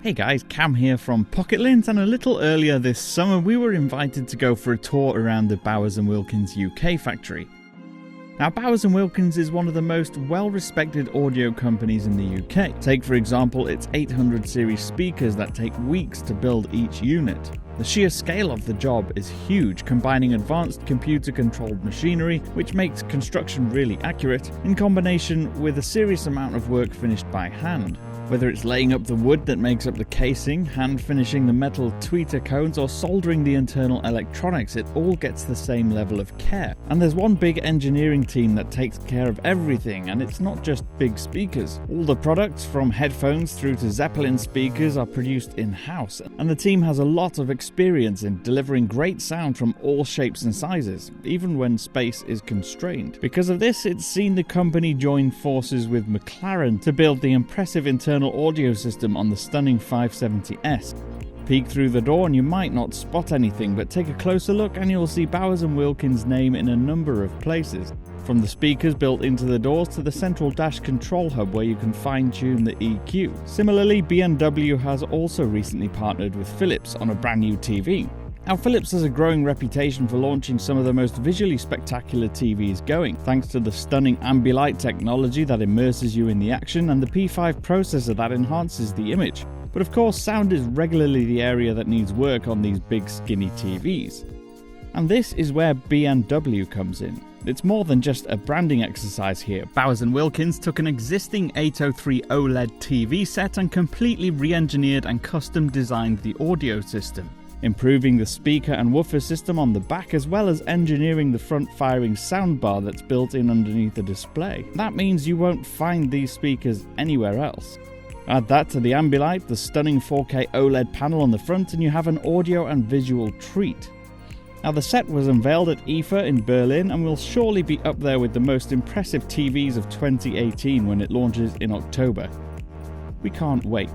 Hey guys, Cam here from Pocket-lint, and a little earlier this summer we were invited to go for a tour around the Bowers and Wilkins UK factory. Now, Bowers and Wilkins is one of the most well-respected audio companies in the UK. Take for example its 800 series speakers that take weeks to build each unit. The sheer scale of the job is huge, combining advanced computer-controlled machinery, which makes construction really accurate, in combination with a serious amount of work finished by hand. Whether it's laying up the wood that makes up the casing, hand finishing the metal tweeter cones, or soldering the internal electronics, it all gets the same level of care. And there's one big engineering team that takes care of everything, and it's not just big speakers. All the products, from headphones through to Zeppelin speakers, are produced in-house, and the team has a lot of experience in delivering great sound from all shapes and sizes, even when space is constrained. Because of this, it's seen the company join forces with McLaren to build the impressive internal audio system on the stunning 570S. Peek through the door and you might not spot anything, but take a closer look and you'll see Bowers and Wilkins' name in a number of places. From the speakers built into the doors to the central dash control hub where you can fine-tune the EQ. Similarly, BMW has also recently partnered with Philips on a brand new TV. Now, Philips has a growing reputation for launching some of the most visually spectacular TVs going, thanks to the stunning Ambilight technology that immerses you in the action and the P5 processor that enhances the image. But of course, sound is regularly the area that needs work on these big skinny TVs. And this is where BMW comes in. It's more than just a branding exercise here. Bowers and Wilkins took an existing 803 OLED TV set and completely re-engineered and custom designed the audio system, improving the speaker and woofer system on the back, as well as engineering the front-firing soundbar that's built in underneath the display. That means you won't find these speakers anywhere else. Add that to the Ambilight, the stunning 4K OLED panel on the front, and you have an audio and visual treat. Now, the set was unveiled at IFA in Berlin and will surely be up there with the most impressive TVs of 2018 when it launches in October. We can't wait.